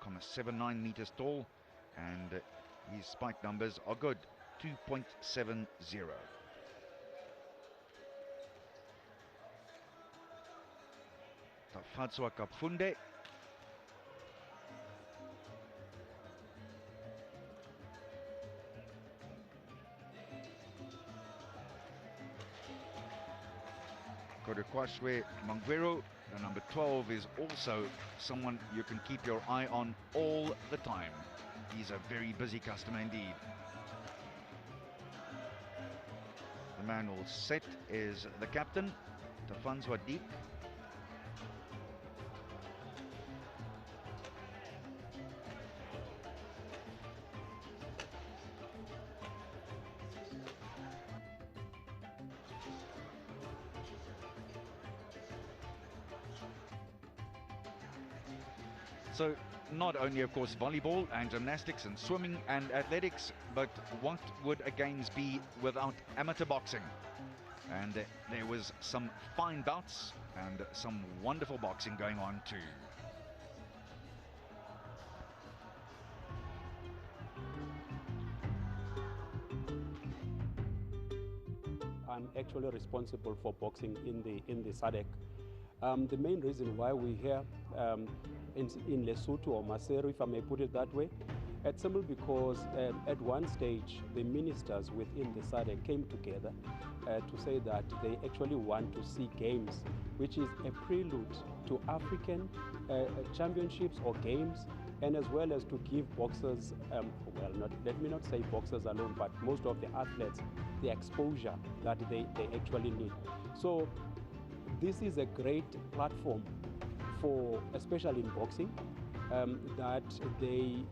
5.79 meters tall, and his spike numbers are good, 2.70. Tafatswa Kapfunde. Kodekwashwe Mangwero, the number 12, is also someone you can keep your eye on all the time. He's a very busy customer indeed. The man all set is the captain, Tafanswa Deep. So not only, of course, volleyball and gymnastics and swimming and athletics, but what would a games be without amateur boxing? And there was some fine bouts and some wonderful boxing going on too. I'm actually responsible for boxing in the SADC. The main reason why we're here in Lesotho or Maseru, if I may put it that way, it's simply because at one stage the ministers within the SADC came together to say that they actually want to see games, which is a prelude to African championships or games, and as well as to give boxers, let me not say boxers alone, but most of the athletes, the exposure that they actually need. So this is a great platform for, especially in boxing, that they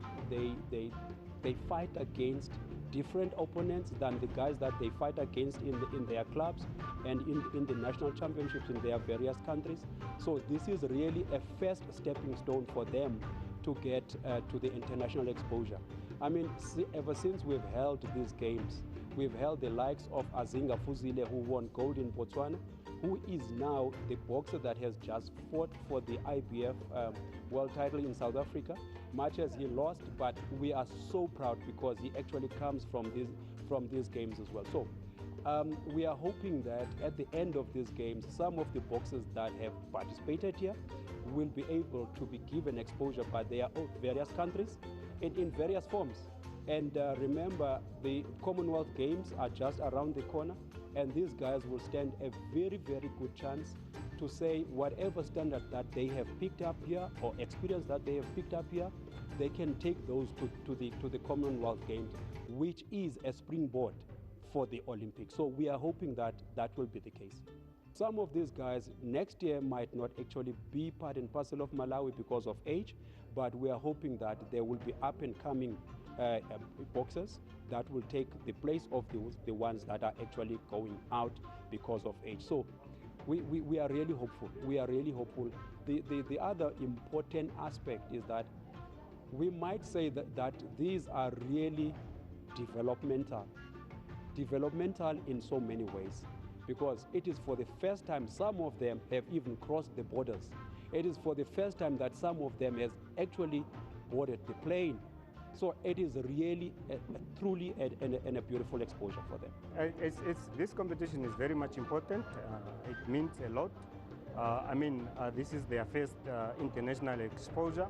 fight against different opponents than the guys that they fight against in their clubs and in the national championships in their various countries. So this is really a first stepping stone for them to get to the international exposure. I mean, ever since we've held these games, we've held the likes of Azinga Fuzile, who won gold in Botswana, who is now the boxer that has just fought for the IBF world title in South Africa, much as he lost, but we are so proud because he actually comes from these games as well. So we are hoping that at the end of these games, some of the boxers that have participated here will be able to be given exposure by their various countries in various forms. And remember, the Commonwealth Games are just around the corner, and these guys will stand a very, very good chance to say whatever standard that they have picked up here or experience that they have picked up here, they can take those to the Commonwealth Games, which is a springboard for the Olympics. So we are hoping that that will be the case. Some of these guys next year might not actually be part and parcel of Malawi because of age, but we are hoping that there will be up and coming boxers that will take the place of the ones that are actually going out because of age. So we are really hopeful. We are really hopeful. The other important aspect is that we might say that these are really developmental in so many ways, because it is for the first time some of them have even crossed the borders. It is for the first time that some of them has actually boarded the plane. So it is really truly a beautiful exposure for them. This competition is very much important. It means a lot. This is their first international exposure.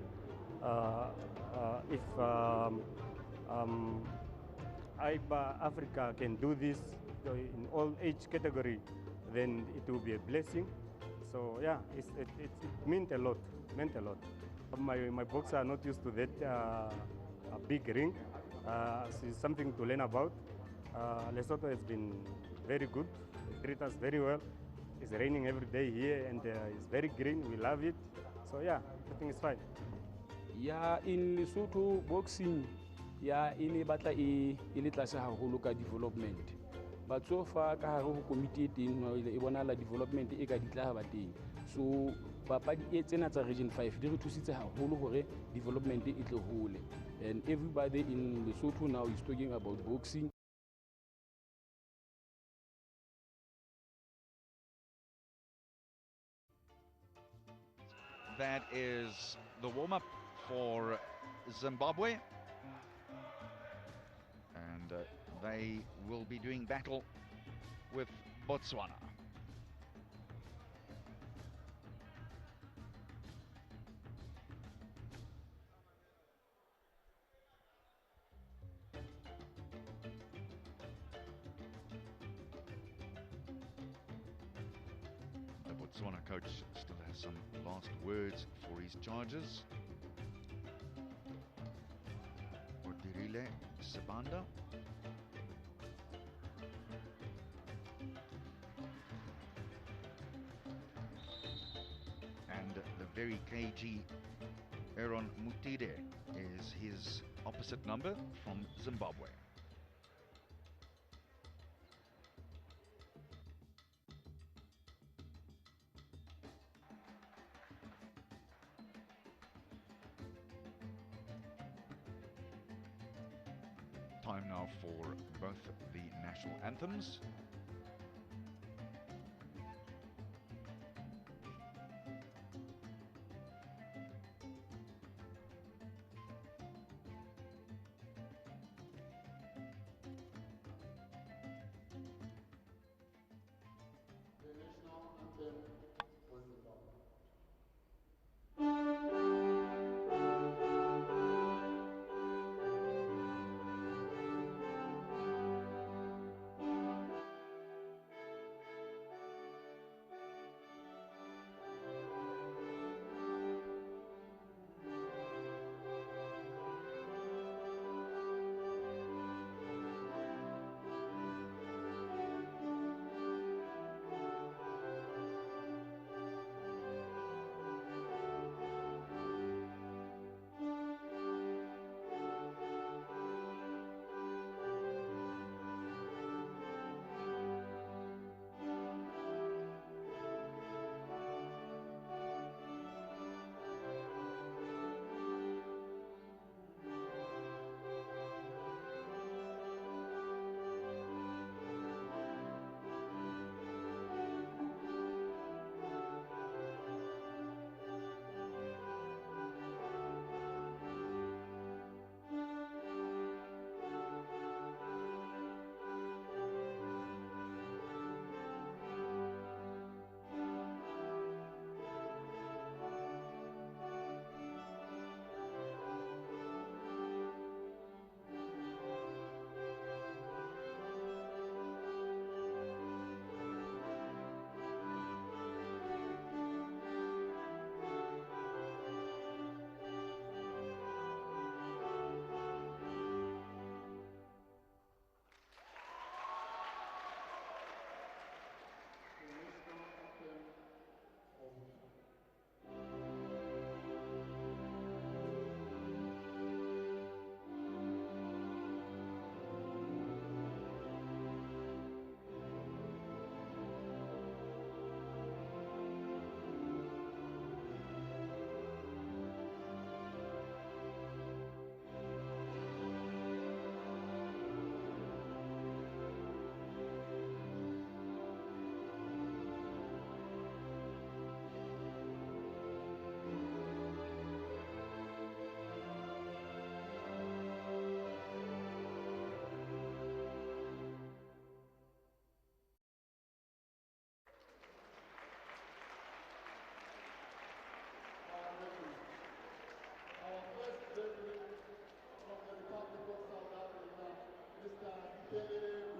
If IBA Africa can do this in all age category, then it will be a blessing. So yeah, it meant a lot. My boxers are not used to that a big ring. It's something to learn about. Lesotho has been very good. They treat us very well. It's raining every day here, and it's very green. We love it. So yeah, everything is fine. Yeah, in Lesotho boxing, yeah, in batla e le tlase haholo ka development. But so far ka hare ho committee teng e bona la development e ka ditla ba teng. So papadi e tsena tsa region 5 di re thusitse haholo hore development e tle hole. And everybody in Lesotho now is talking about boxing. That is the warm-up for Zimbabwe. And they will be doing battle with Botswana. The Botswana coach still has some last words for his charges. Ordirile Sabanda. And the very cagey Aaron Mutide is his opposite number from Zimbabwe. Time now for both the national anthems.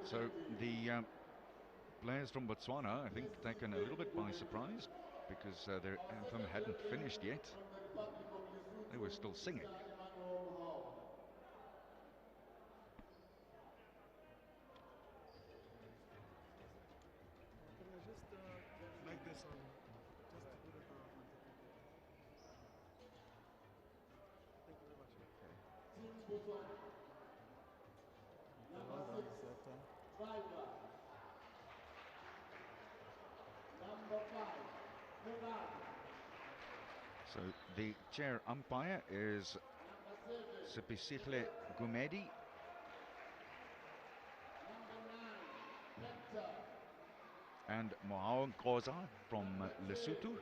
So the players from Botswana, I think, taken a little bit by surprise because their anthem hadn't finished yet. They were still singing. Can I just like this on, just to put it on the computer? Thank you very much. Zim U20. Number 6, driver. Number 5, Mugabe. So the chair umpire is Sipisihle Gumedi. Number 9, Hector. And Mohao Nkoza from Lesotho. Elias.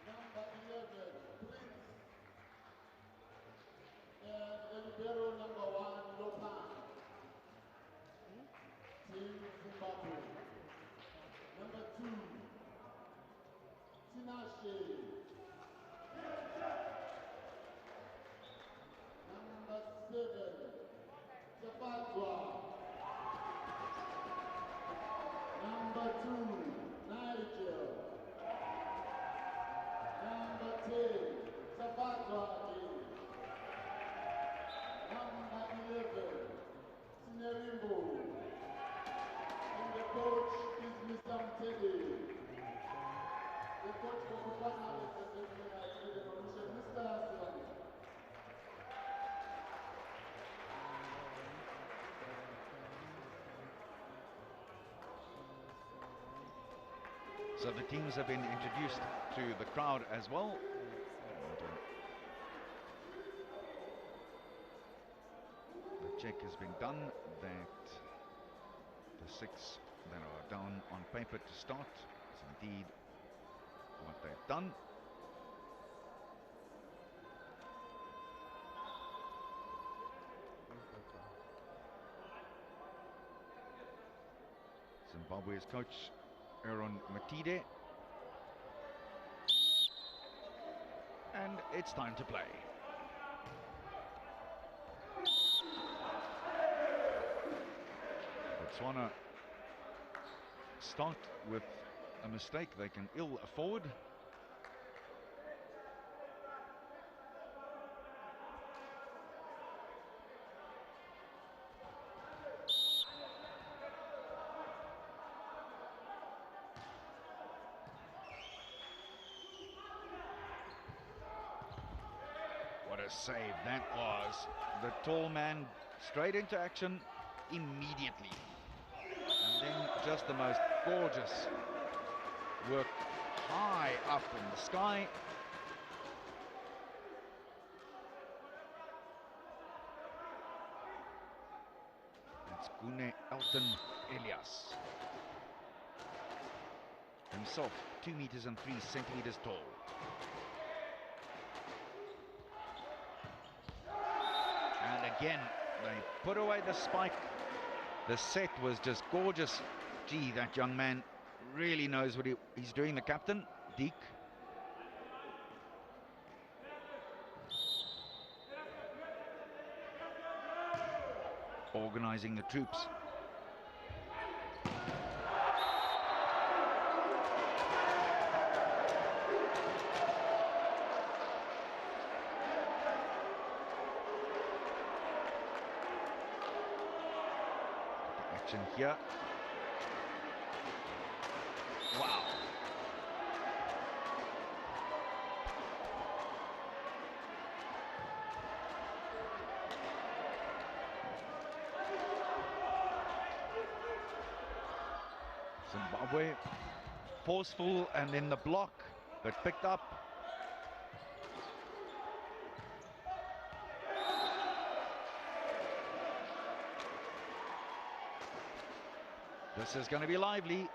Number 11, Prince. Libero number 1, Lopan. Team Zimbabwe. Number 2, Tinashe. Number 7, Zabatwa. Number 2, Nigel. Number 10, Zabatwa again. Number 11, Sinerimbo. And the coach is Mr. Mtede. The coach for Bafana, ladies and gentlemen, has made a donation. Mr. Silani. So the teams have been introduced to the crowd as well. The check has been done that the 6 that are down on paper to start is indeed what they've done. Zimbabwe's coach Aaron Matide, and it's time to play. Botswana start with a mistake they can ill afford. What a save that was. The tall man straight into action immediately. And then just the most gorgeous work high up in the sky. That's Gune Elton Elias. Himself 2 meters and 3 centimeters tall. And again, they put away the spike. The set was just gorgeous. Gee, that young man really knows what he's doing, the captain, Deke. Organizing the troops. Action here. Wow. Zimbabwe forceful and in the block, but picked up. This is going to be lively.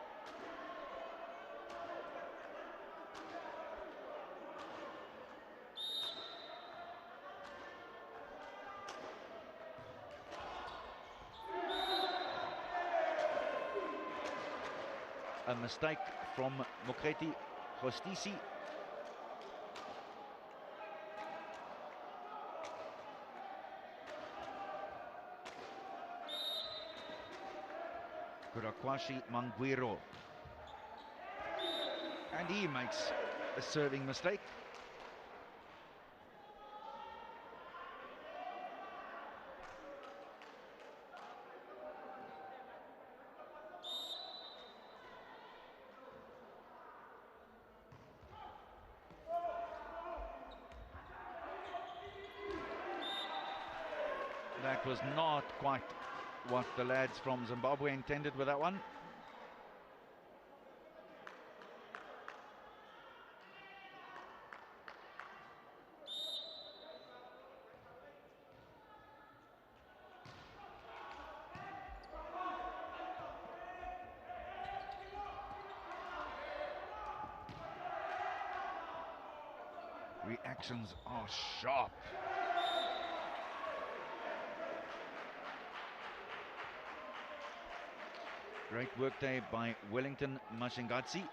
A mistake from Mokreti Hostisi. Kurakwashi Mangwiro. And he makes a serving mistake. That was not quite what the lads from Zimbabwe intended with that one. Reactions are sharp. Great work there by Wellington Mashingadzi.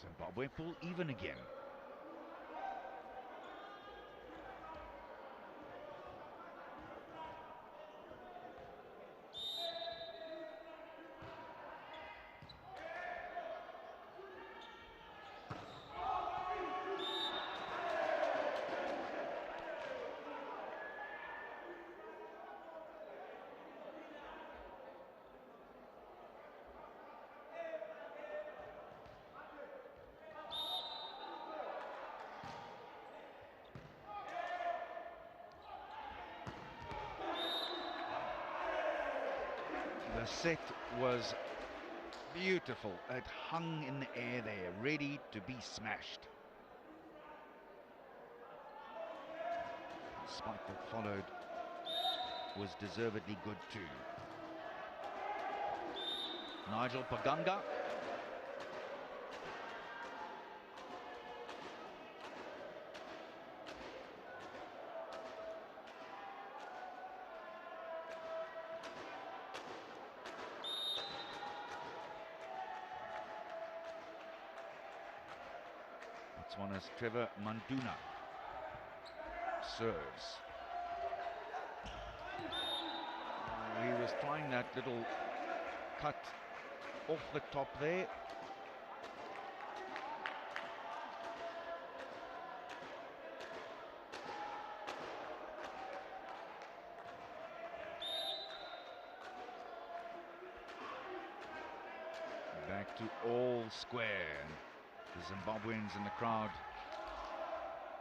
Zimbabwe pull even again. The set was beautiful. It hung in the air there, ready to be smashed. The spike that followed was deservedly good too. Nigel Paganga. Botswana's Trevor Manduna serves. He was trying that little cut off the top there. Back to all square. The Zimbabweans in the crowd,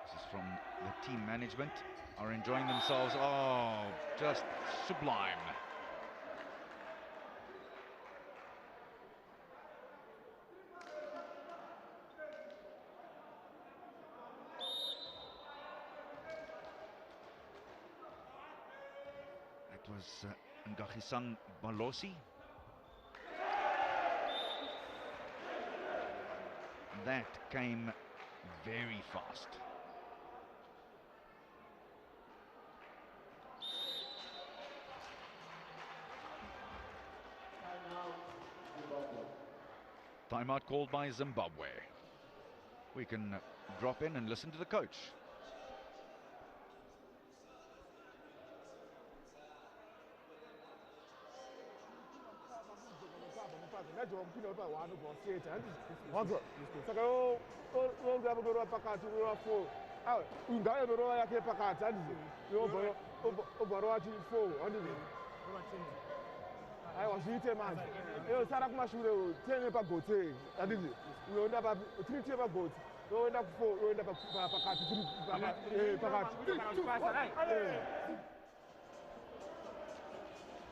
this is from the team management, are enjoying themselves. Oh, just sublime. That was Ngagisang Balosi. That came very fast. Timeout called by Zimbabwe. We can drop in and listen to the coach.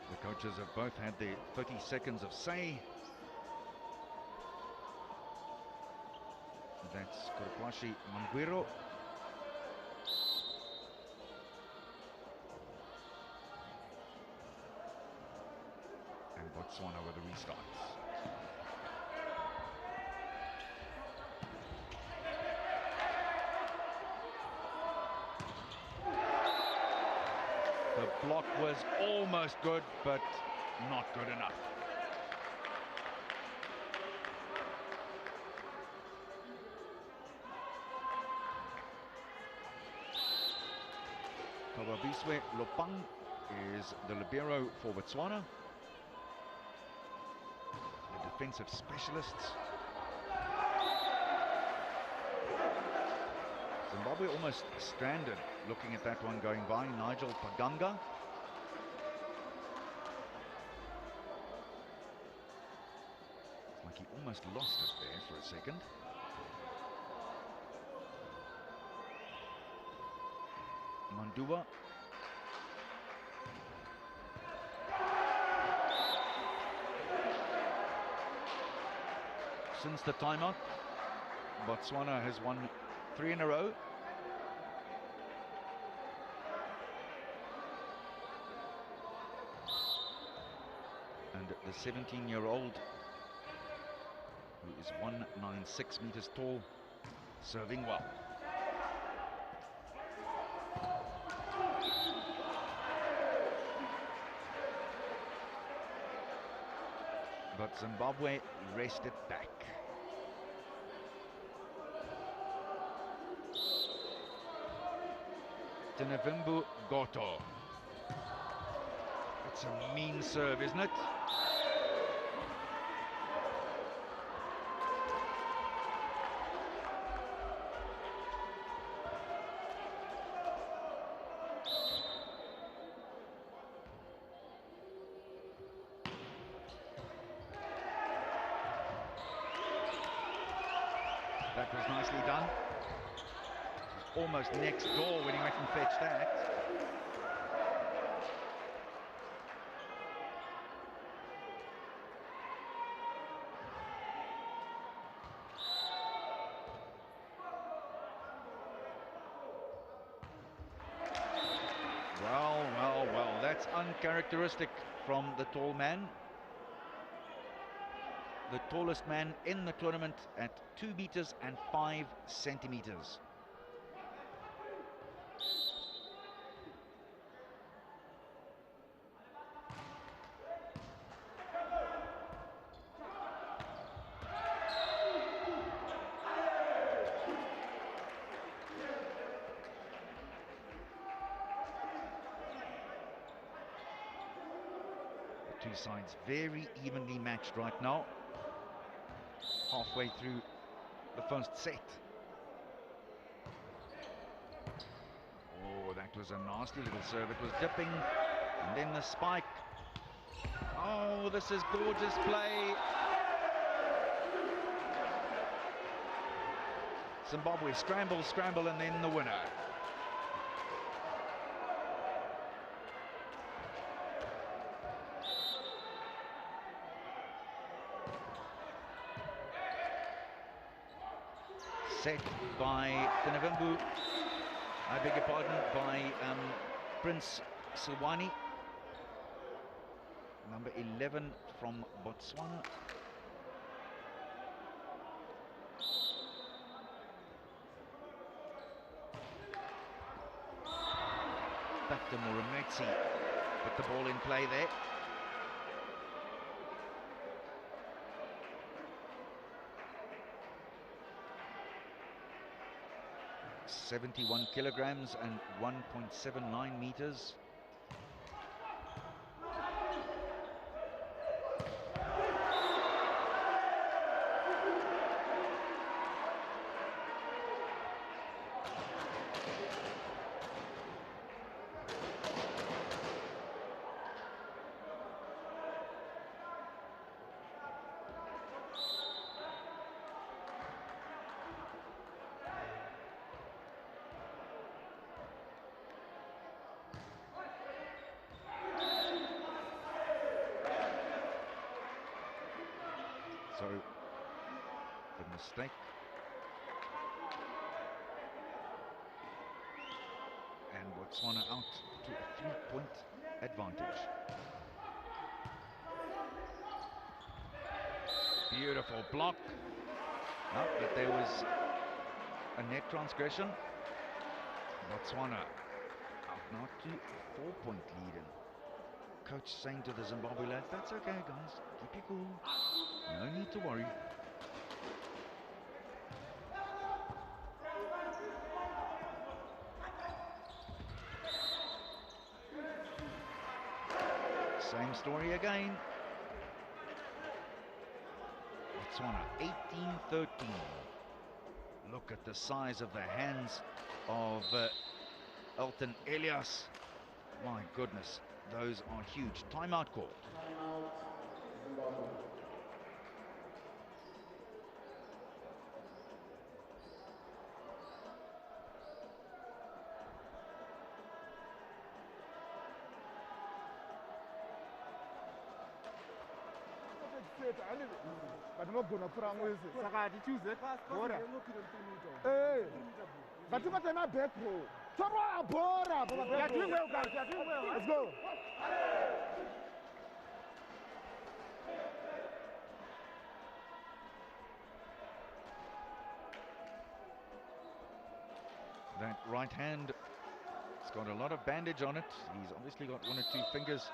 The coaches have both had their 30 seconds of say. That's Kurkwashi Mangwiro. And Botswana with the restarts. The block was almost good, but not good enough. Kababiswe Lopang is the libero for Botswana. The defensive specialists. Zimbabwe almost stranded looking at that one going by. Nigel Paganga. It's like he almost lost it there for a second. Mandua. Since the timeout, Botswana has won 3 in a row. And the 17-year-old, who is 196 meters tall, serving well. But Zimbabwe rested back. Tinevimbu Goto. It's a mean serve, isn't it? That was nicely done. It was almost next door when he went and fetched that. Well, that's uncharacteristic from the tall man. The tallest man in the tournament at 2 meters and 5 centimeters. The two sides very evenly matched right now. Halfway through the first set. Oh, that was a nasty little serve. It was dipping, and then the spike. Oh, this is gorgeous play. Zimbabwe scramble, and then the winner. Set by Tinevimbu, I beg your pardon, by Prince Silwani, number 11 from Botswana. Back to Murametsi, put the ball in play there. 71 kilograms and 1.79 meters. So, the mistake. And Botswana out to a 3-point advantage. Beautiful block. No, but there was a net transgression. Botswana out now to a 4-point lead. And coach saying to the Zimbabwe lads, that's okay guys, keep you cool. No need to worry. Same story again. Botswana 18-13. Look at the size of the hands of Elton Elias. My goodness, those are huge. Timeout called. Timeout, Zimbabwe. But not gonna put on with it. Saka choose it. Bora. Hey. But you got my back row. Bora, Bora. You're doing well, guys. You're doing well. Let's go. that right hand. It's got a lot of bandage on it. He's obviously got one or two fingers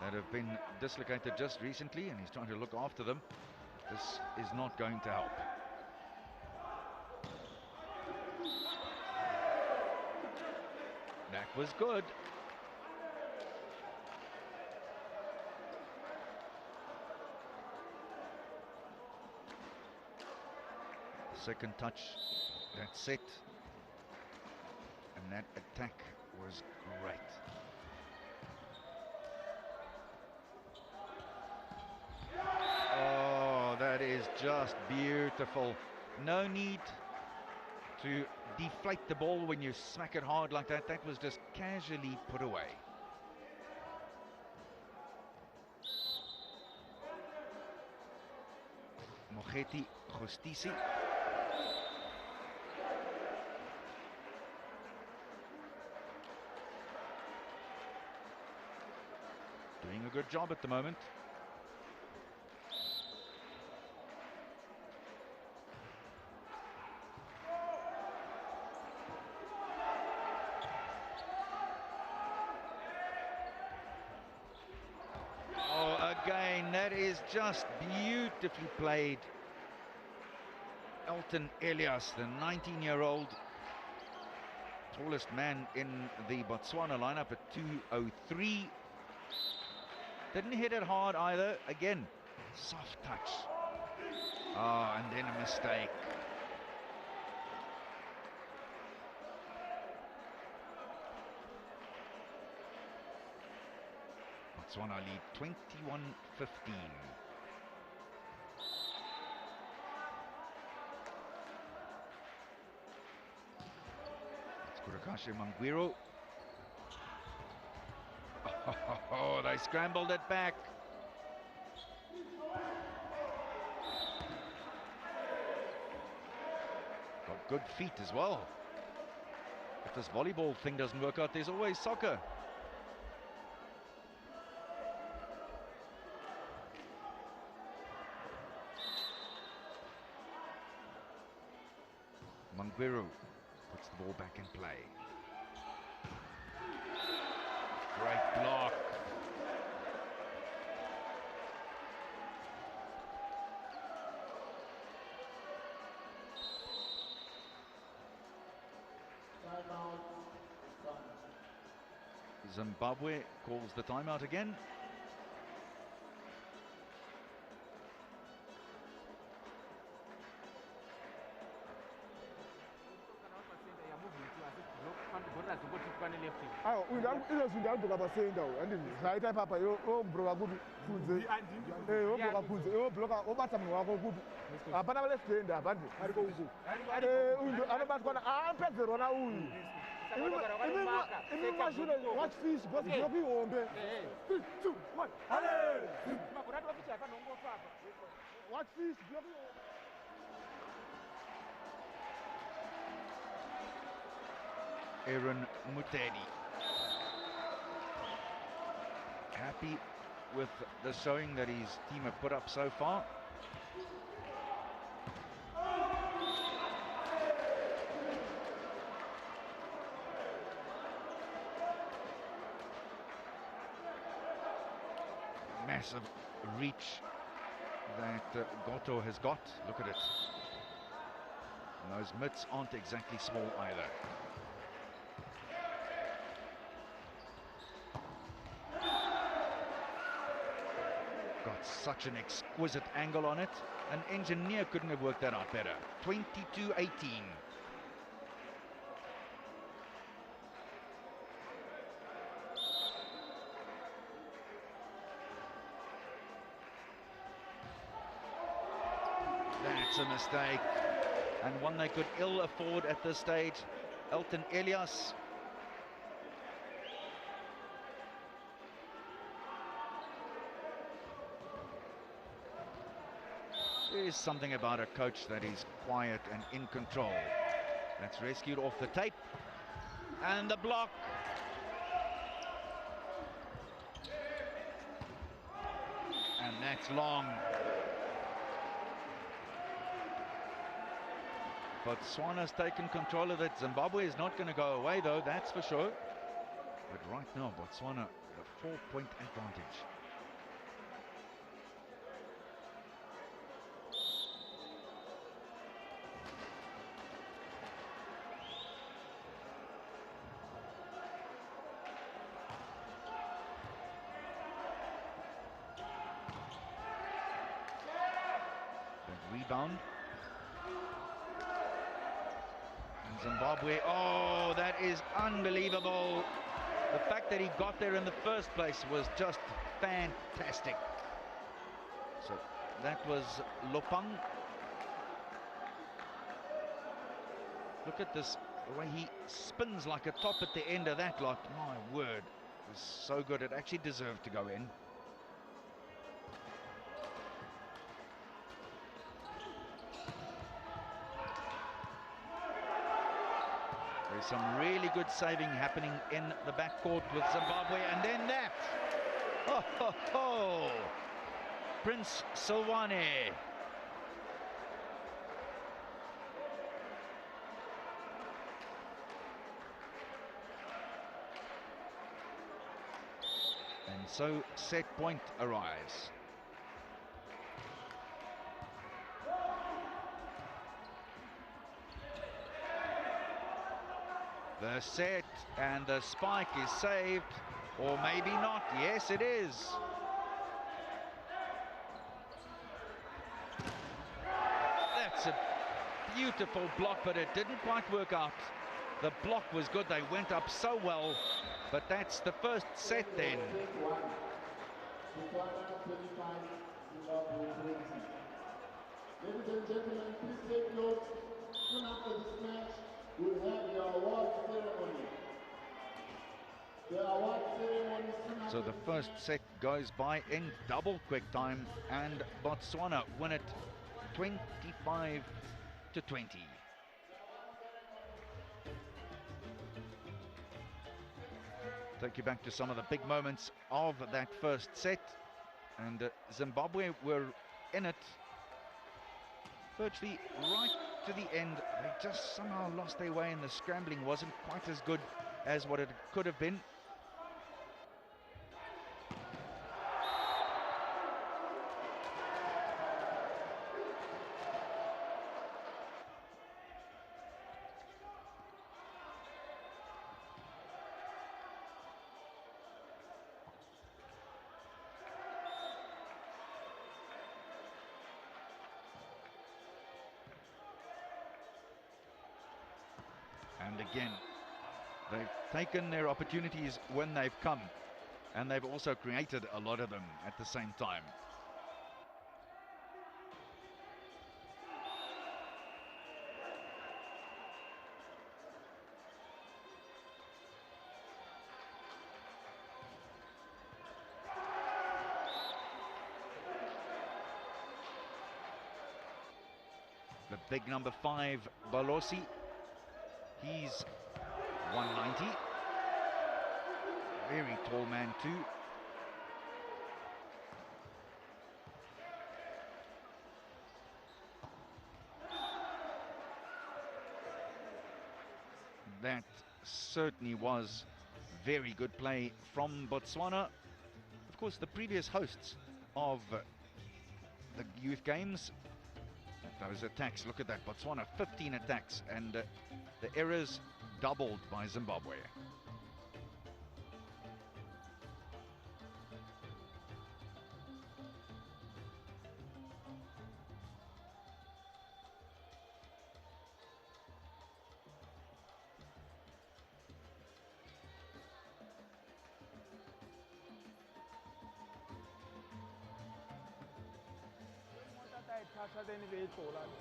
that have been dislocated just recently, and he's trying to look after them. This is not going to help. That was good. Second touch, that's set. And that attack was great. Oh, that is just beautiful. No need to deflate the ball when you smack it hard like that. That was just casually put away. Mogeti Justisi. Doing a good job at the moment. Oh, again, that is just beautifully played. Elton Elias, the 19-year-old, tallest man in the Botswana lineup at 203. Didn't hit it hard either. Again, soft touch. Oh, and then a mistake. Botswana lead 21-15. It's Kurakashi Mangwiro. Oh, they scrambled it back. Got good feet as well. If this volleyball thing doesn't work out, there's always soccer. Mangwiro puts the ball back in play. Great block. Zimbabwe calls the timeout again. Indabhuka pasenda andini zvaita ipapa obhuroka kuti kunze obhuroka kunze obhuroka obata munhu wako kuti hapana left hand apa ndi ariko uku anobatwa apedzerwa nauyu imi mashure watch fish because block ihombe 3 2 1 watch fish block ihombe. Aaron Mutedi. Happy with the showing that his team have put up so far. Massive reach that Goto has got. Look at it. And those mitts aren't exactly small either. Got such an exquisite angle on it. An engineer couldn't have worked that out better. 22-18. That's a mistake, and one they could ill afford at this stage. Elton Elias. There's something about a coach that is quiet and in control. That's rescued off the tape. And the block. And that's long. Botswana's taken control of it. Zimbabwe is not going to go away, though, that's for sure. But right now, Botswana, a 4-point advantage. The rebound. And Zimbabwe, oh, that is unbelievable. The fact that he got there in the first place was just fantastic. So that was Lopang. Look at this, the way he spins like a top at the end of that lot. My word, it was so good. It actually deserved to go in. There's some really good saving happening in the backcourt with Zimbabwe, and then that. Oh, ho, ho. Prince Silwane. And so set point arrives. The set and the spike is saved, or maybe not. Yes, it is. That's a beautiful block, but it didn't quite work out. The block was good. They went up so well, but that's the first set then. Ladies and gentlemen, please take note. Soon after this match, we'll have the award ceremony. The award ceremony soon after So the first set goes by in double quick time, and Botswana win it 25-20. Take you back to some of the big moments of that first set, and Zimbabwe were in it virtually right to the end. They just somehow lost their way, and the scrambling wasn't quite as good as what it could have been. And again, they've taken their opportunities when they've come, and they've also created a lot of them at the same time. The big number 5, Balosi, he's 190. Very tall man too. That certainly was very good play from Botswana. Of course, the previous hosts of the youth games, those attacks, look at that, Botswana 15 attacks, and the errors doubled by Zimbabwe.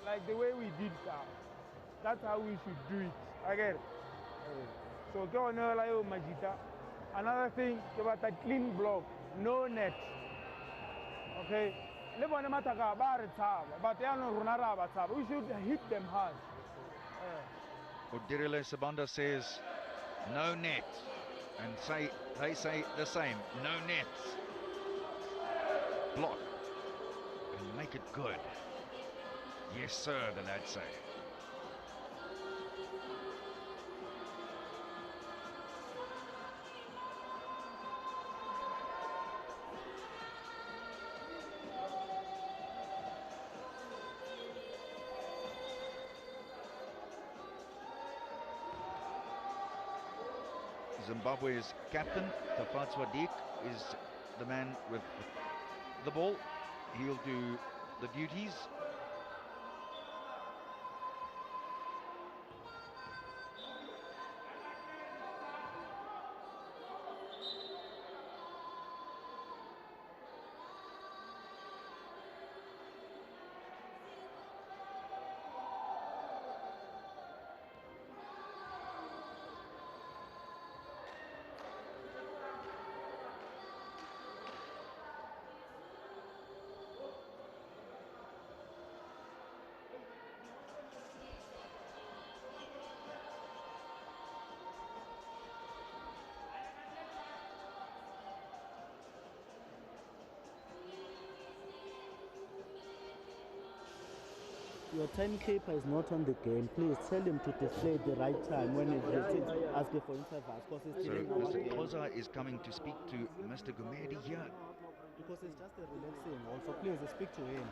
Like the way we did that. That's how we should do it. Again. So go on Majita. Another thing about a clean block, no net. Okay. But we should hit them hard. Odirile Sabanda says no net, and they say the same, no nets. Block and make it good. Yes, sir, the lads say. Zimbabwe's captain, Tafatswa Dik, is the man with the ball. He'll do the duties. Your timekeeper is not on the game. Please tell him to deflate the right time when he's asking for intervals. Because So Mr. Koza is coming to speak to Mr. Gumedi here. Because it's just a relaxing. Also, please speak to him.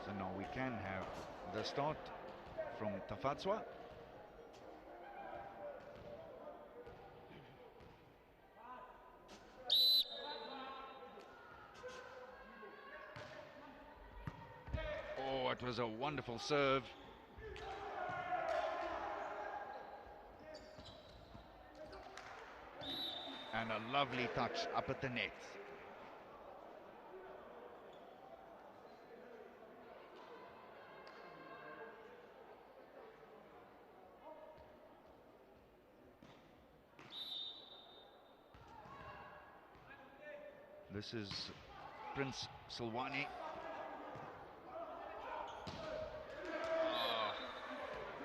So now we can have the start from Tafatswa. Oh, it was a wonderful serve. And a lovely touch up at the net. This is Prince Silwani.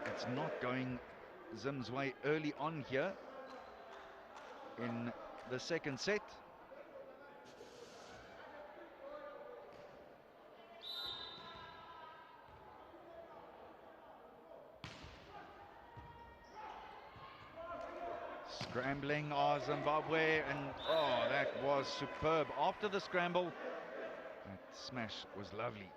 It's not going Zim's way early on here in the second set. Scrambling, Zimbabwe, and that was superb. After the scramble, that smash was lovely.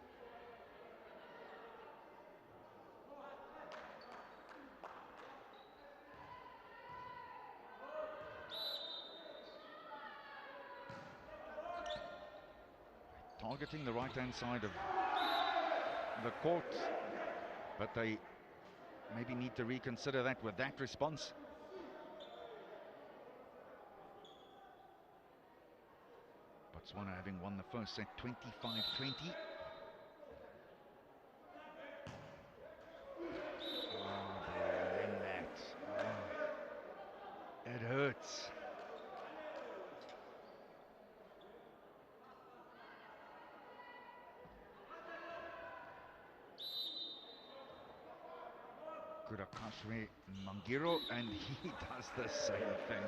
Targeting the right-hand side of the court, but they maybe need to reconsider that with that response. Botswana having won the first set 25-20. It hurts. Kurakashwe Mangiro, and he does the same thing.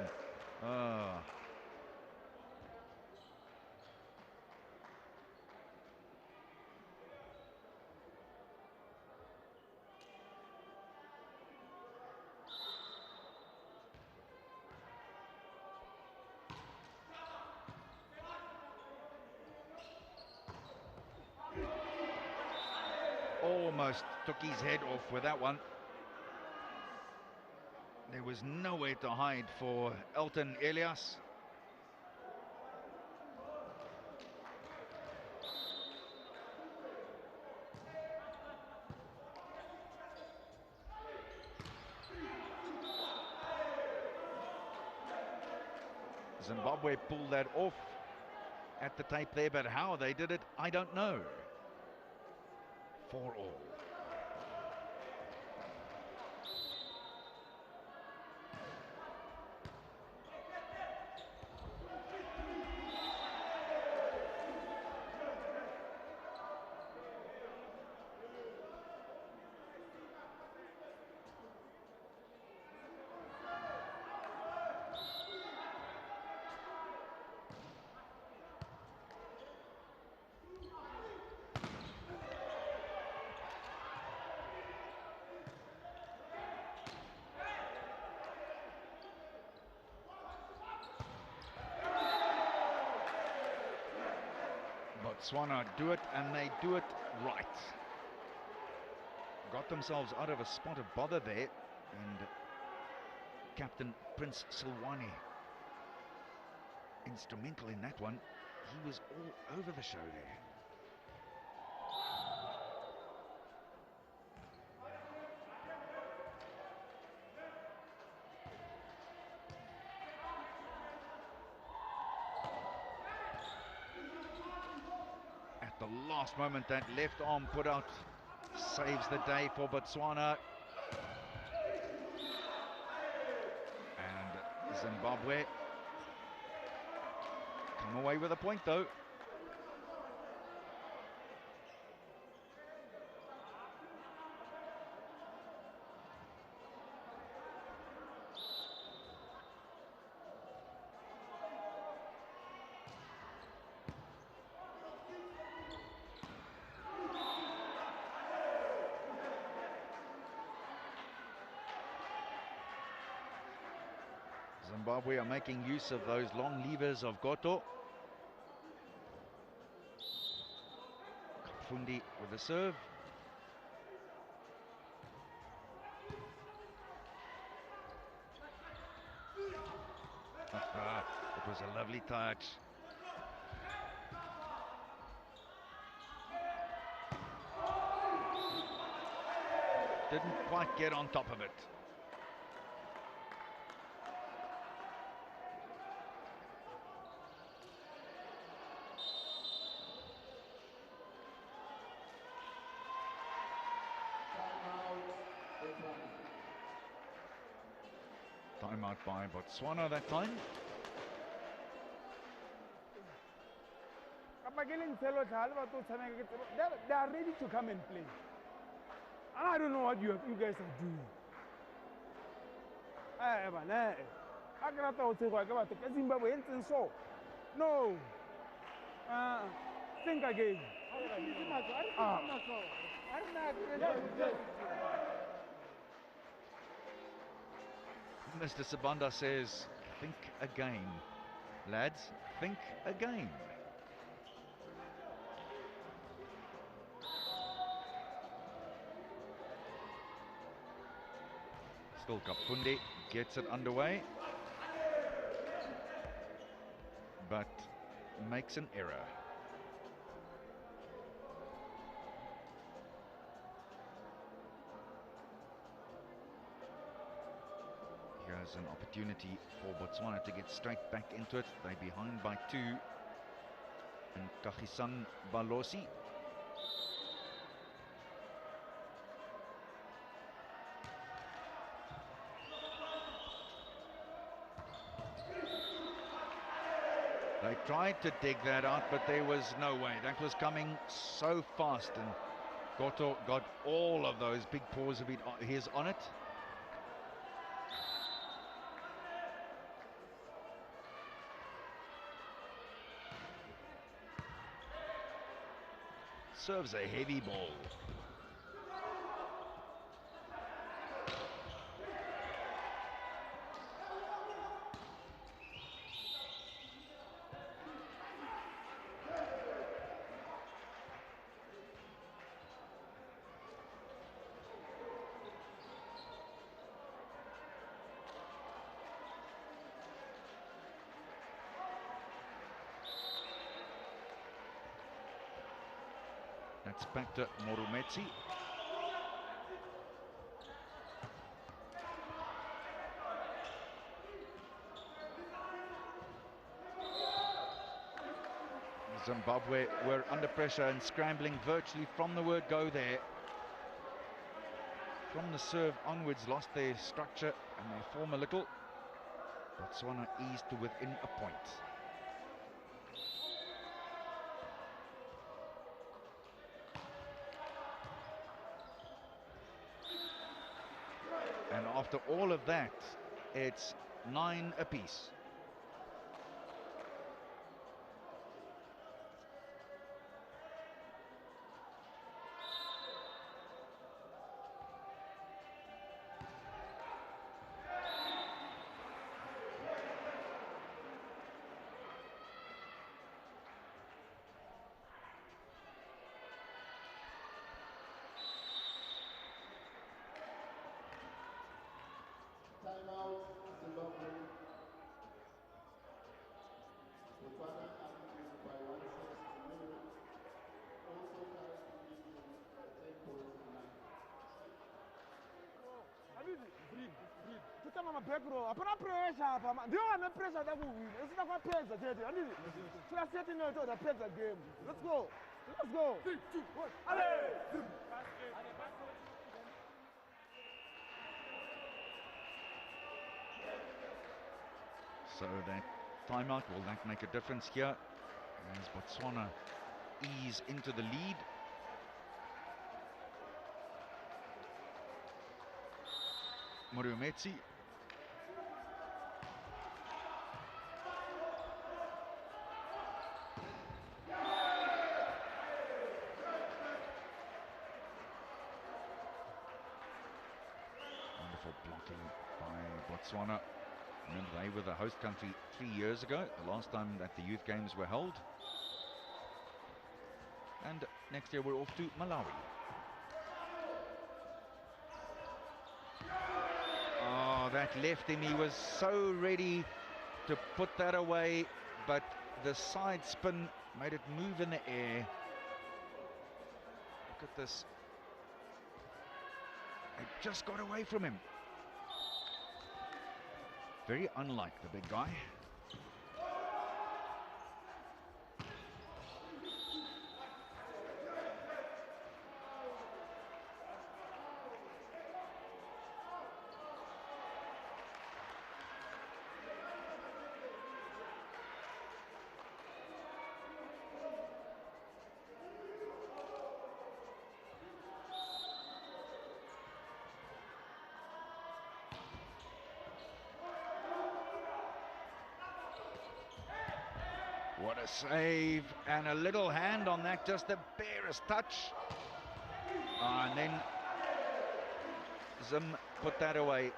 Almost took his head off with that one. There was nowhere to hide for Elton Elias. Zimbabwe pulled that off at the tape there, but how they did it, I don't know. 4-all. Botswana do it, and they do it right. Got themselves out of a spot of bother there, and Captain Prince Silwane instrumental in that one. He was all over the show there. At the last moment, that left arm put out saves the day for Botswana. And Zimbabwe come away with a point though. Zimbabwe are making use of those long levers of Goto. Fundi with the serve. It was a lovely touch. Didn't quite get on top of it. Time out by Botswana that time. They are ready to come and play. And I don't know what you guys are doing. I cannot say what about Zimbabwe and so. No. Think again. Mr. Sabanda says, think again. Lads, think again. Still Kafundi gets it underway, but makes an error. Here's an opportunity for Botswana to get straight back into it. They're behind by 2. And Kagisan Balosi. They tried to dig that out, but there was no way. That was coming so fast, and Goto got all of those big paws of his on it. Serves a heavy ball. That's back to Morumetsi. Zimbabwe were under pressure and scrambling virtually from the word go there. From the serve onwards, lost their structure and their form a little. Botswana eased to within a point. And after all of that, it's 9 apiece. tutama ma-back row hapana pressure apa ndiwo ane pressure da kuwina isina kwapedza chete handiti tilaseti neto tapedza game. Let's go. Let's go. 3, 2, 1. Ale! So that timeout, will that make a difference here as Botswana ease into the lead? Moriumetsi. Wonderful blocking by Botswana. Remember, they were the host country 3 years ago, the last time that the youth games were held. And next year we're off to Malawi. Oh, that left him. He was so ready to put that away, but the side spin made it move in the air. Look at this. It just got away from him. Very unlike the big guy. What a save, and a little hand on that, just the barest touch. And then Zim put that away.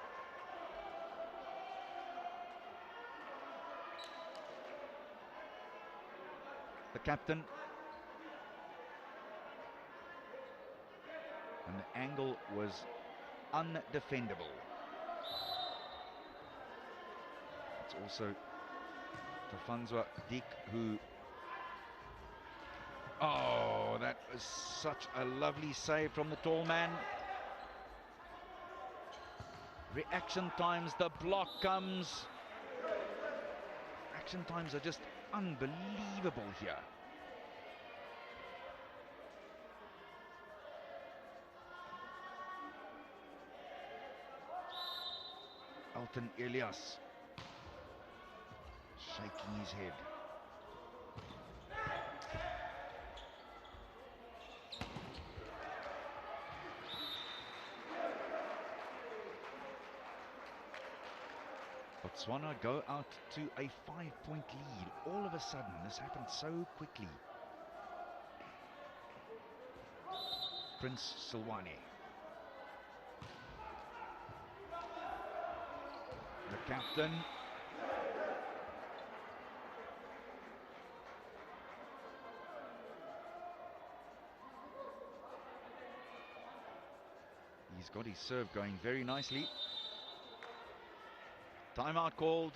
The captain. And the angle was undefendable. It's also Tafanzwa Dik who... Oh, that was such a lovely save from the tall man. Reaction times, the block comes. Action times are just unbelievable here. Alton Elias shaking his head. Botswana go out to a 5-point lead. All of a sudden, this happened so quickly. Prince Silwane. The captain. He's got his serve going very nicely. Timeout called.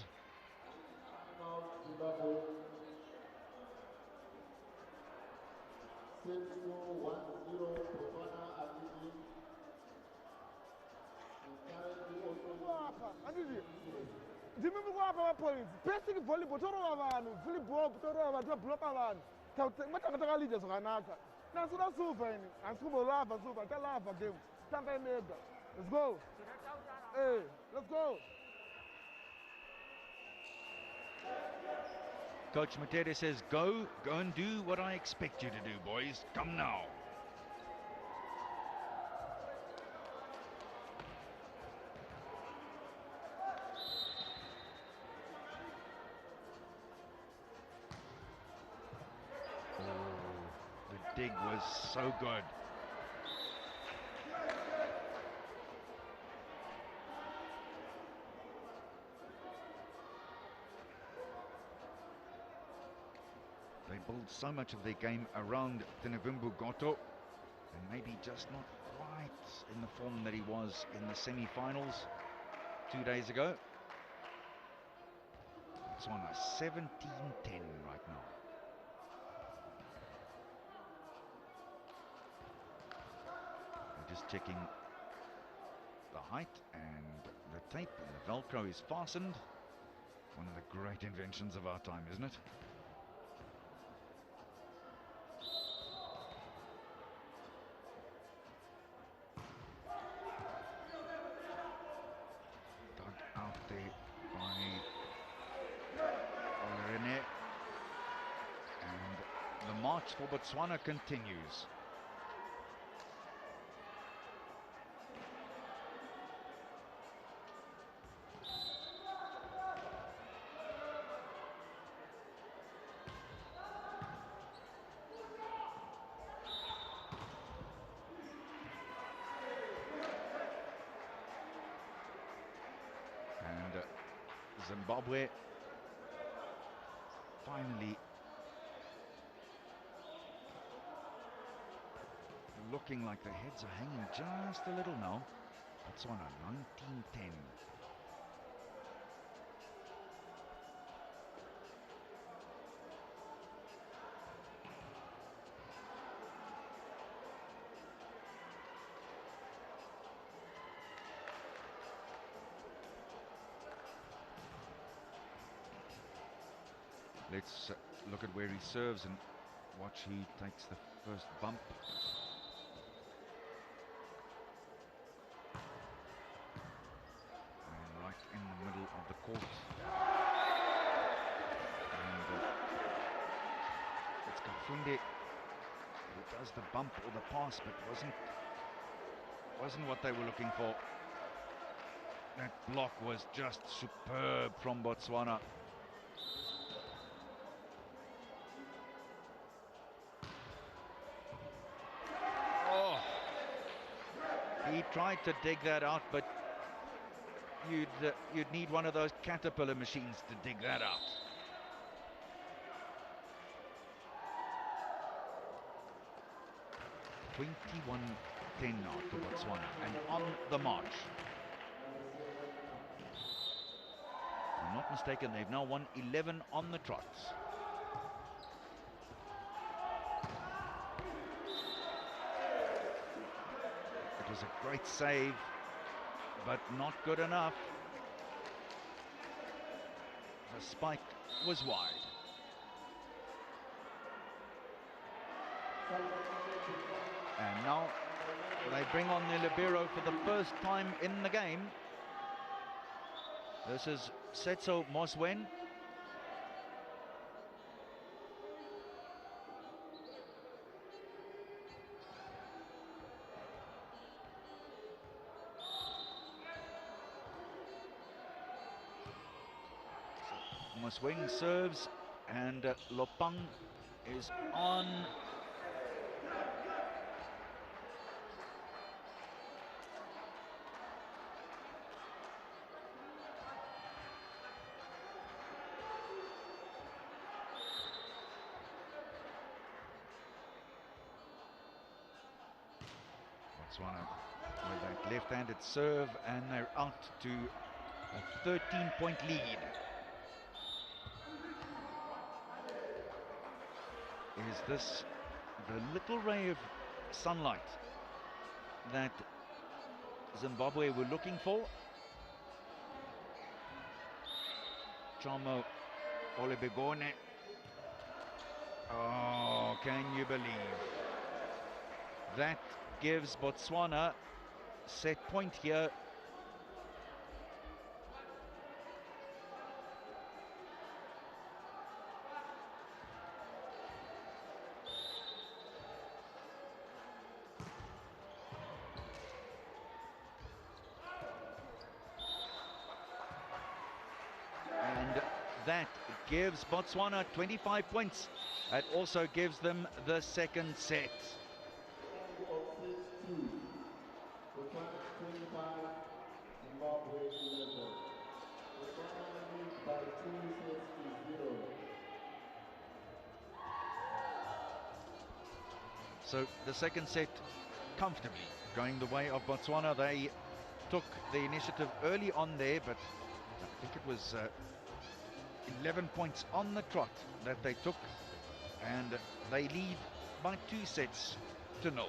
Points. Basic volleyball, toro abantu, volleyball, toro abantu, block abantu. Mataka leaders ganaka. Na sura super ini. Ansubo lava super, ta lava game. Tampa mega. Let's go. Hey, let's go. Coach Matete says, go and do what I expect you to do, boys. Come now. Oh, the dig was so good. They build so much of their game around Tinevumbu Goto, and maybe just not quite in the form that he was in the semi-finals 2 days ago. It's on a 17-10 right now. We're just checking the height, and the tape and the Velcro is fastened. One of the great inventions of our time, isn't it? Dug out there by Rene. And the march for Botswana continues. And Zimbabwe finally looking like the heads are hanging just a little now. Botswana 19-10. Let's look at where he serves and watch he takes the first bump. And right in the middle of the court. And it's Kafunde who does the bump or the pass, but wasn't what they were looking for. That block was just superb from Botswana. He tried to dig that out, but you'd need one of those caterpillar machines to dig that out. (21-10) now to Botswana, and on the march. If I'm not mistaken, they've now won 11 on the trot. It was a great save, but not good enough. The spike was wide. And now they bring on the libero for the first time in the game. This is Setso Moswen. Moswen serves, and Lopang is on. Botswana with that left-handed serve, and they're out to a 13-point lead. Is this the little ray of sunlight that Zimbabwe were looking for? Chomo Olebegone. Oh, can you believe? That gives Botswana set point here. And that gives Botswana 25 points. That also gives them the second set. So the second set comfortably going the way of Botswana. They took the initiative early on there, but I think it was 11 points on the trot that they took, and they lead by 2 sets to 0.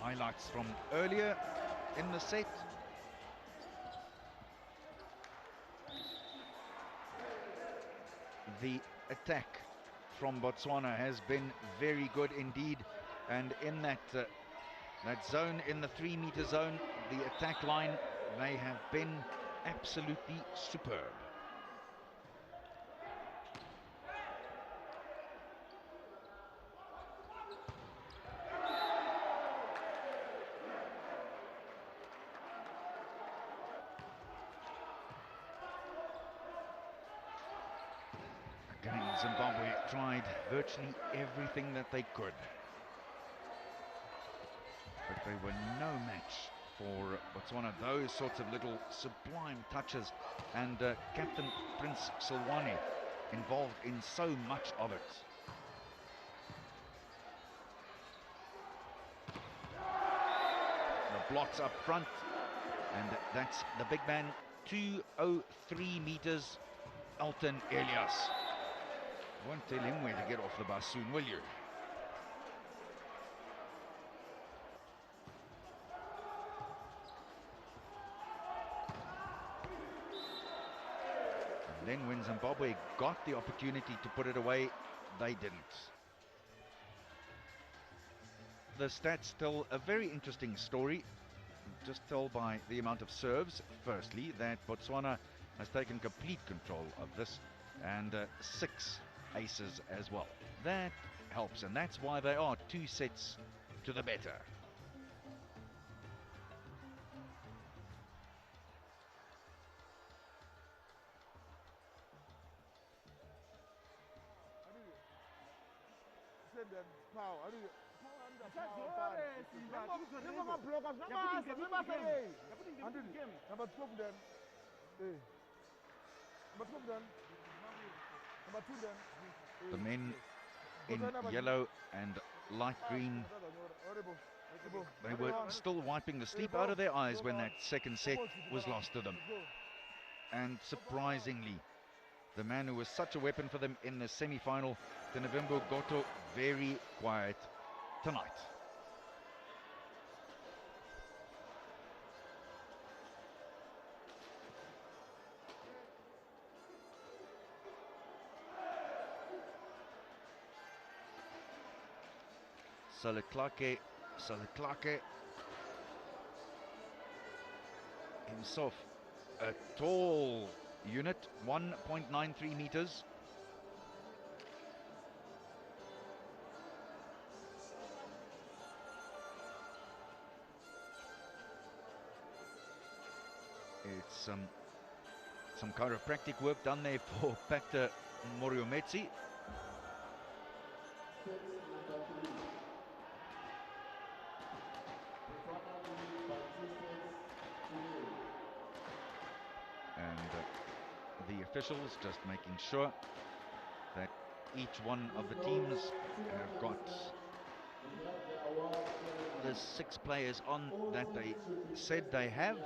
highlights from earlier in the set. The attack from Botswana has been very good indeed, and in that zone, in the 3-meter zone, the attack line, they have been absolutely superb. Again, Zimbabwe tried virtually everything that they could, but they were no match for Botswana. Those sorts of little sublime touches, and Captain Prince Silwane involved in so much of it. The blocks up front, and that's the big man, 203 meters, Alton Elias. Won't tell him where to get off the bus soon, will you? And then when Zimbabwe got the opportunity to put it away, they didn't. The stats tell a very interesting story, just told by the amount of serves. Firstly, that Botswana has taken complete control of this, and 6 aces as well. That helps, and that's why they are 2 sets to the better. The men in yellow and light green, they were still wiping the sleep out of their eyes when that second set was lost to them. And surprisingly, the man who was such a weapon for them in the semi-final, Tenevimbo Goto, very quiet tonight. Seleklake himself, a tall unit, 1.93 meters. It's some chiropractic work done there for Pacta Moriometsi. And the officials just making sure that each one of the teams have got the 6 players on that they said they have.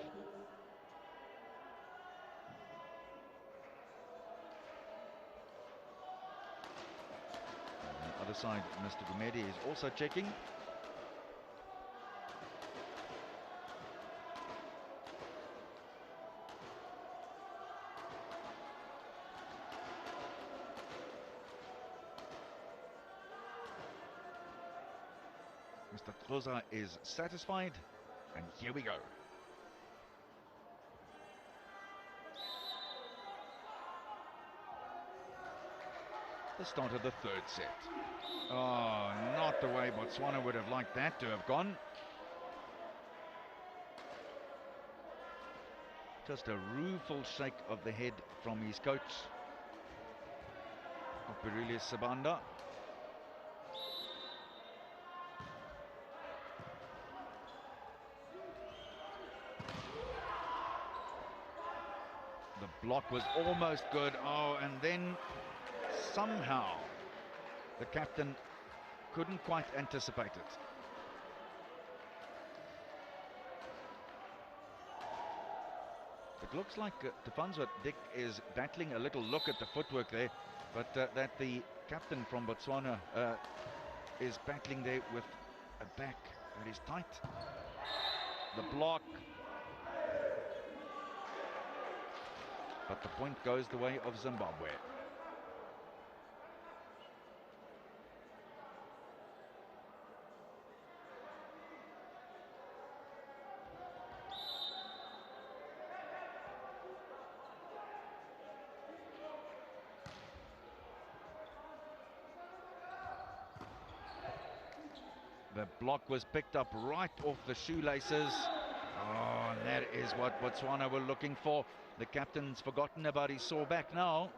On the other side, Mr. Gumede is also checking. Mr. Troza is satisfied, and here we go. The start of the 3rd set. Oh, not the way Botswana would have liked that to have gone. Just a rueful shake of the head from his coach, Opirilis Sabanda. The block was almost good. Oh, and then somehow the captain couldn't quite anticipate it. It looks like Tefanzwa Dick is battling a little look at the footwork there, but that the captain from Botswana is battling there with a back That is tight. The block. But the point goes the way of Zimbabwe. The block was picked up right off the shoelaces. Oh, and that is what Botswana were looking for. The captain's forgotten about his sore back now.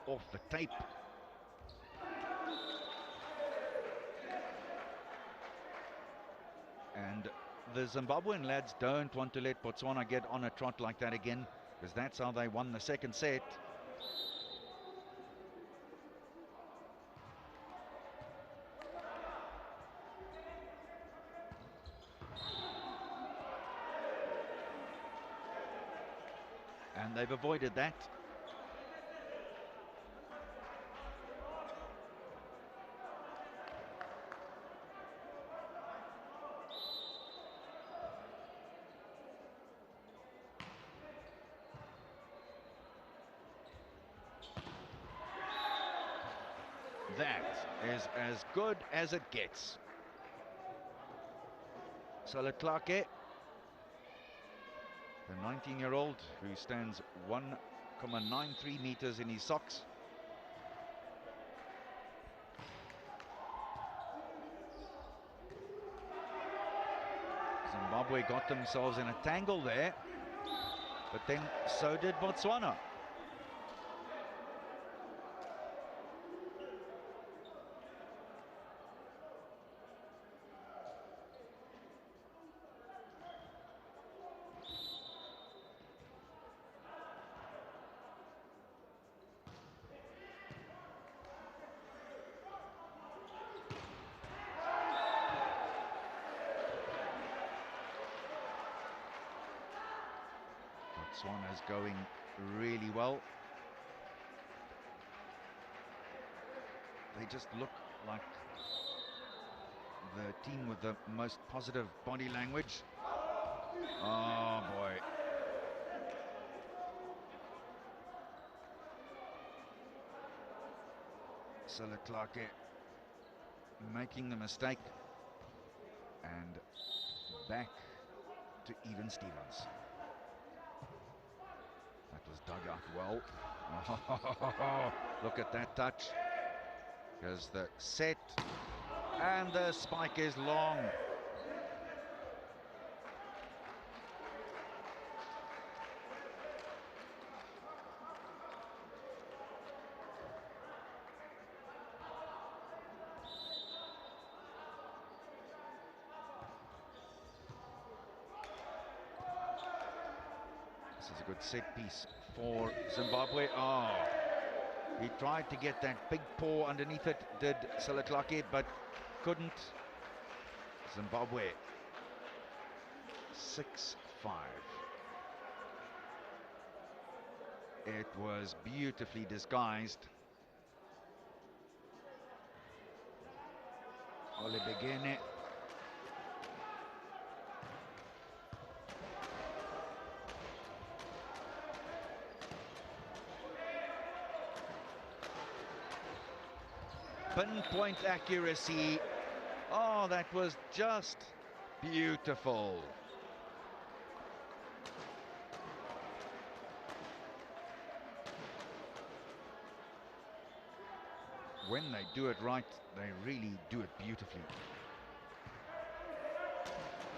Off the tape. And the Zimbabwean lads don't want to let Botswana get on a trot like that again, because that's how they won the second set. And they've avoided that. That is as good as it gets. Seletlake, the 19-year-old who stands 1.93 meters in his socks. Zimbabwe got themselves in a tangle there, but then so did Botswana. Botswana's going really well. They just look like the team with the most positive body language. Oh boy. Seletlake making the mistake, and back to even Stevens. That was dug out well. Oh, look at that touch. Here's the set, and the spike is long. This is a good set piece for Zimbabwe. Oh, he tried to get that big paw underneath it, did Seletlake, but couldn't. Zimbabwe 6-5. It was beautifully disguised. Olebegene. Pinpoint accuracy. Oh, that was just beautiful. When they do it right, they really do it beautifully.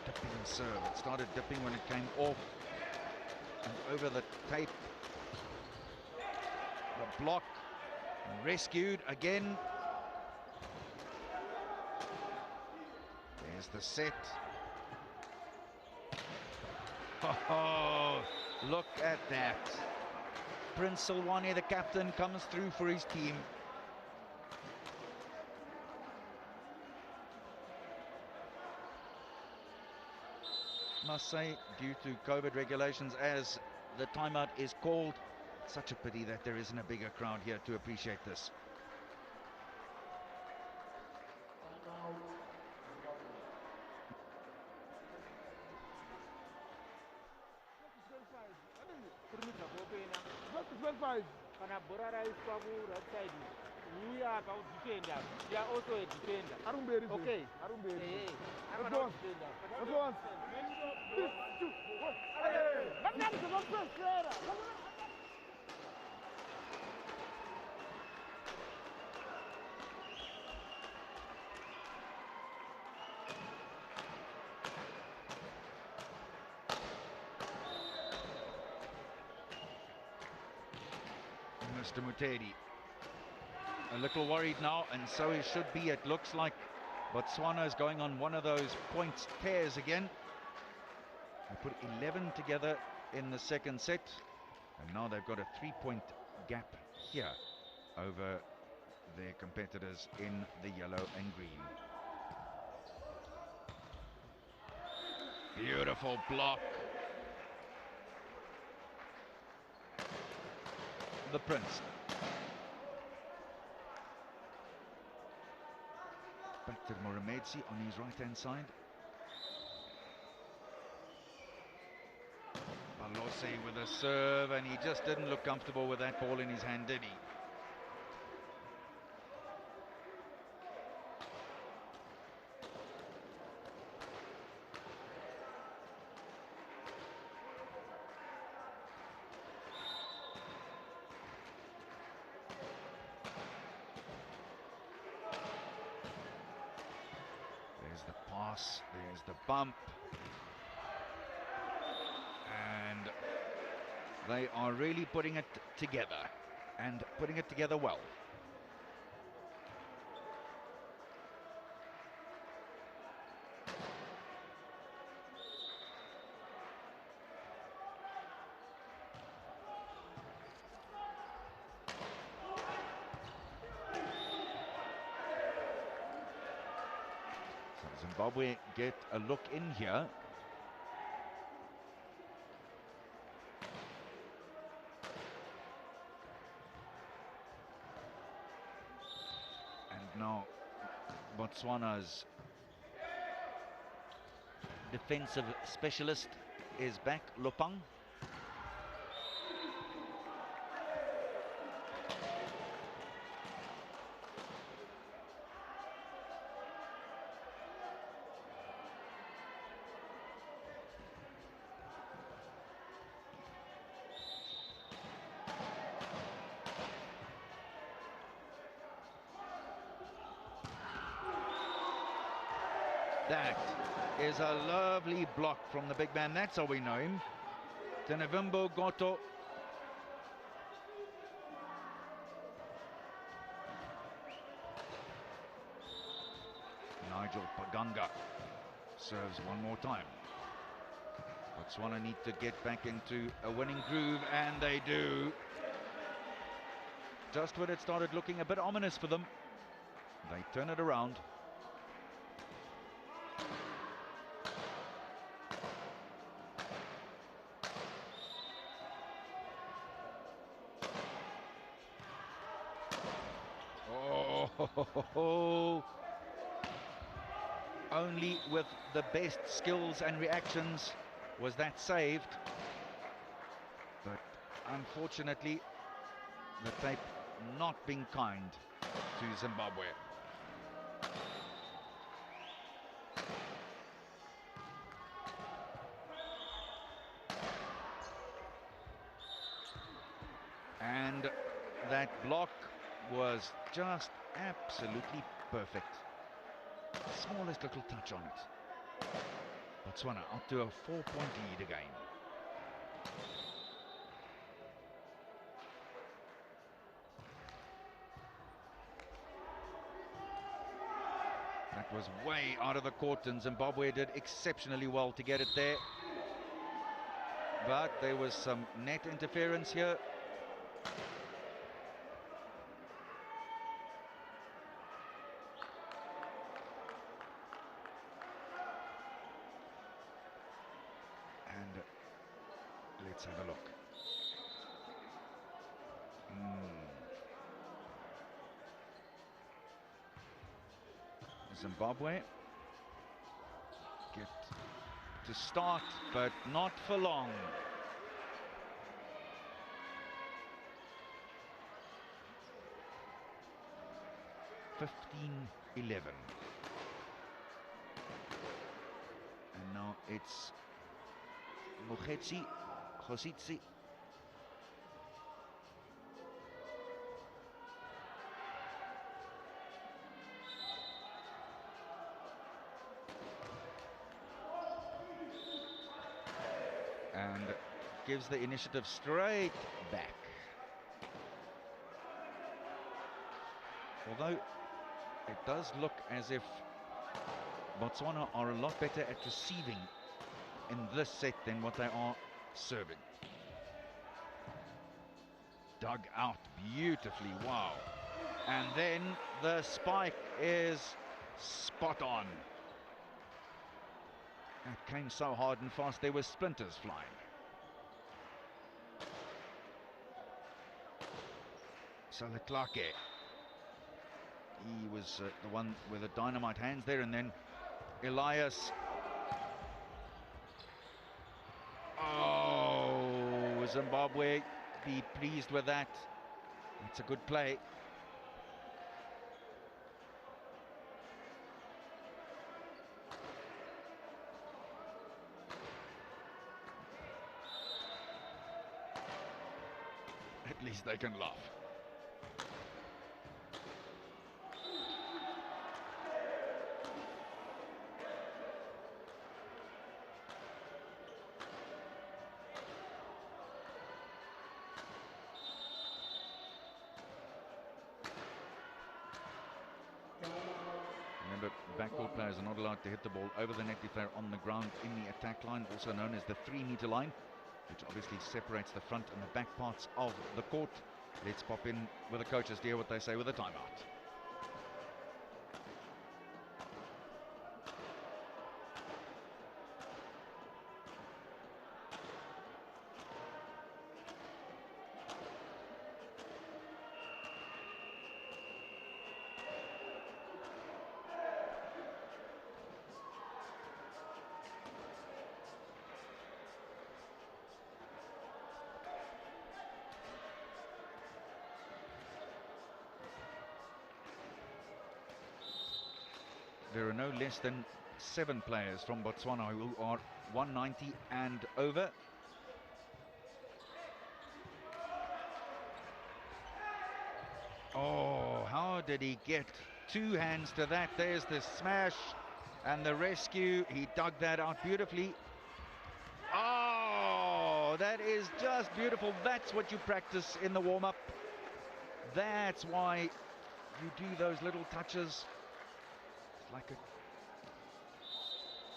Dipping serve. It started dipping when it came off and over the tape. The block rescued again. There's the set. Oh, look at that. Prince Silwane, the captain, comes through for his team. must say, due to COVID regulations, as the timeout is called. Such a pity that there isn't a bigger crowd here to appreciate this. Kana Borara is Pabu right side. You are about defender. You are also a defender. Arumberi. Okay. Arumberi. Hey, I'm Let's not go. a defender. Let's go. 3, 2, 1. Hey! That's the first player. Mr. Mutedi a little worried now, and so he should be. It looks like Botswana is going on one of those points tears again. They put 11 together in the second set, and now they've got a 3-point gap here over their competitors in the yellow and green. Beautiful block. The Prince. Back to Moremedzi on his right-hand side. Balose with a serve, and he just didn't look comfortable with that ball in his hand, did he? There's the pass, there's the bump. And they are really putting it together, and putting it together well. So Zimbabwe get a look in here. Now Botswana's defensive specialist is back, Lopang. That is a lovely block from the big man. That's how we know him. Tenevimbo Goto. Nigel Paganga serves one more time. Botswana need to get back into a winning groove, and they do. Just when it started looking a bit ominous for them, they turn it around. Oh, only with the best skills and reactions was that saved. But unfortunately, the tape not being kind to Zimbabwe. And that block was just absolutely perfect. Smallest little touch on it. Botswana up to a 4-point lead again. That was way out of the court, and Zimbabwe did exceptionally well to get it there. But there was some net interference here. Let's have a look. Zimbabwe get to start, but not for long. (15-11). And now it's Mokgetsi, Khositsi. And gives the initiative straight back. Although it does look as if Botswana are a lot better at receiving in this set than what they are serving. Dug out beautifully, wow. And then the spike is spot on. That came so hard and fast, there were splinters flying. Seletlake. He was the one with the dynamite hands there, and then Elias. Oh, Zimbabwe be pleased with that. It's a good play. At least they can laugh. Remember, backcourt players are not allowed to hit the ball over the net if they're on the ground in the attack line, also known as the 3-meter line, which obviously separates the front and the back parts of the court. Let's pop in with the coaches to hear what they say with the timeout. There are no less than 7 players from Botswana who are 190 and over. Oh, how did he get 2 hands to that? There's the smash and the rescue. He dug that out beautifully. Oh, that is just beautiful. That's what you practice in the warm-up. That's why you do those little touches. It's like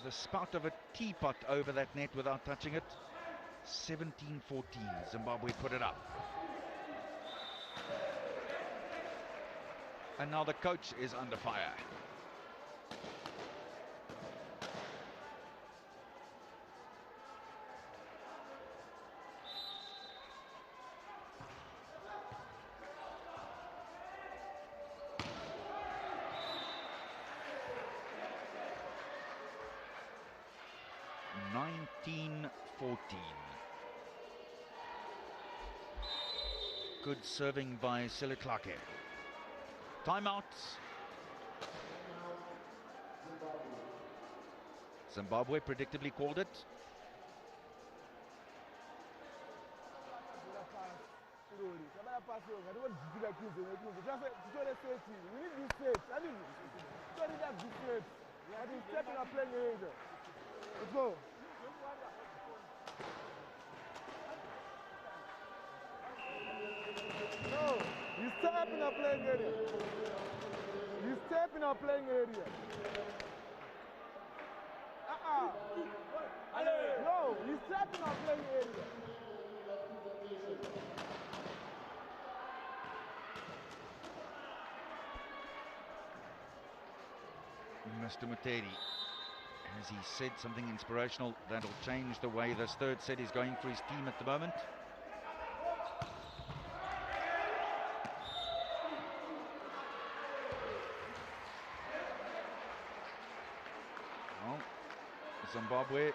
the spout of a teapot over that net without touching it. 17-14, Zimbabwe put it up. And now the coach is under fire. Good serving by Seletlake. Timeout. Zimbabwe predictably called it. Let's go. No, you step in our playing area. You step in our playing area. No, you step in our playing area. Mr. Muteri Has he said something inspirational that'll change the way this third set is going for his team at the moment? Well, Zimbabwe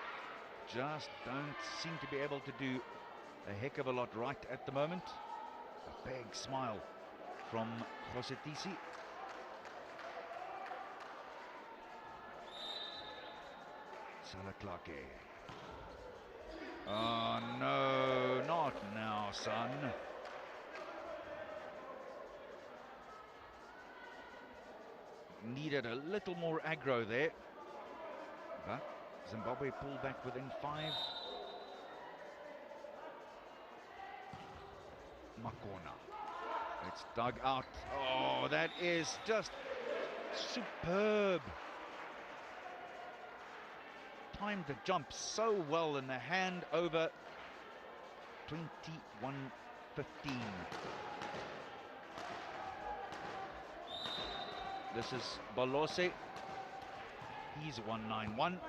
just don't seem to be able to do a heck of a lot right at the moment. A big smile from Khosetisi. Salaklake. Oh no, not now, son. Needed a little more aggro there. But Zimbabwe pulled back within 5. Makona. It's dug out. Oh, that is just superb. Timed the jump so well in the hand over 21-15. This is Balose. He's 191.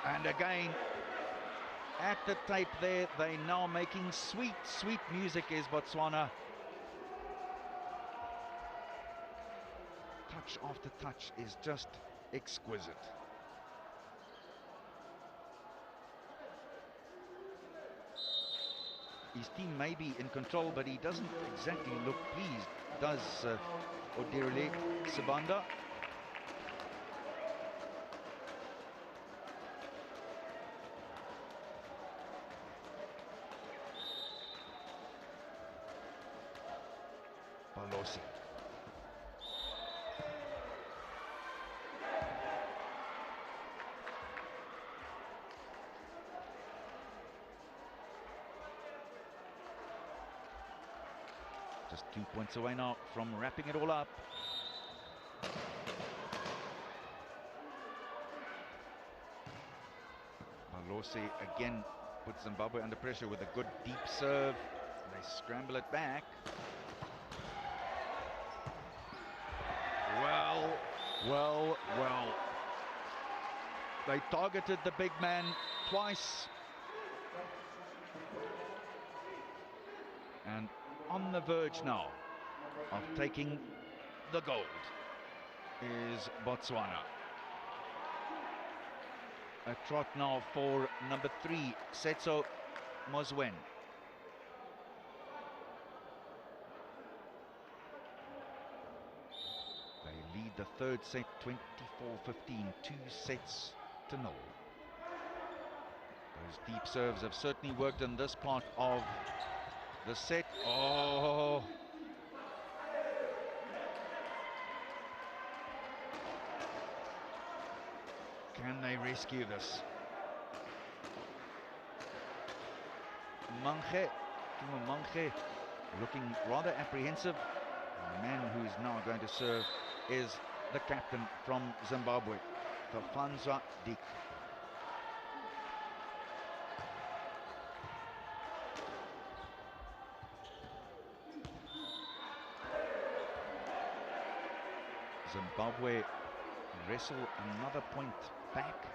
And again, at the tape there, they're now making sweet, sweet music, is Botswana. Touch after touch is just exquisite. His team may be in control, but he doesn't exactly look pleased, does Odirele Sibanda. Balosi. Just 2 points away now from wrapping it all up. Balosi again puts Zimbabwe under pressure with a good deep serve. They scramble it back. Well. They targeted the big man twice. And on the verge now of taking the gold is Botswana. A trot now for number 3, Setso Moswen. They lead the third set 24-15, 2 sets to 0. Those deep serves have certainly worked in this part of the set. Oh! Can they rescue this? Manche looking rather apprehensive. And the man who is now going to serve is the captain from Zimbabwe, Kafanzwa Dik. Zimbabwe wrestle another point back.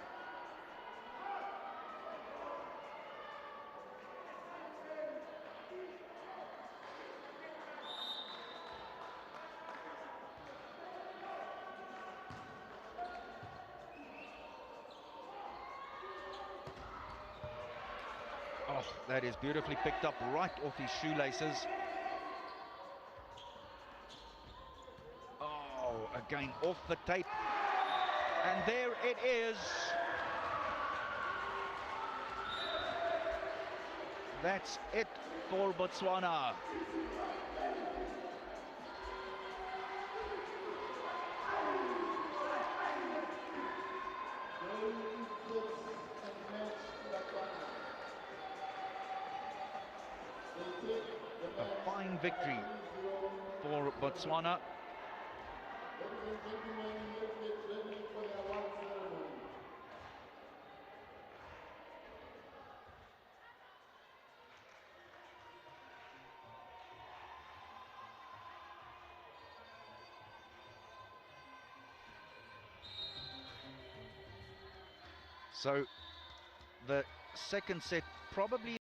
Oh, that is beautifully picked up right off his shoelaces. Oh, again off the tape. And there it is. That's it for Botswana. A fine victory for Botswana. Ladies and gentlemen, let's get ready for the award ceremony. So the second set probably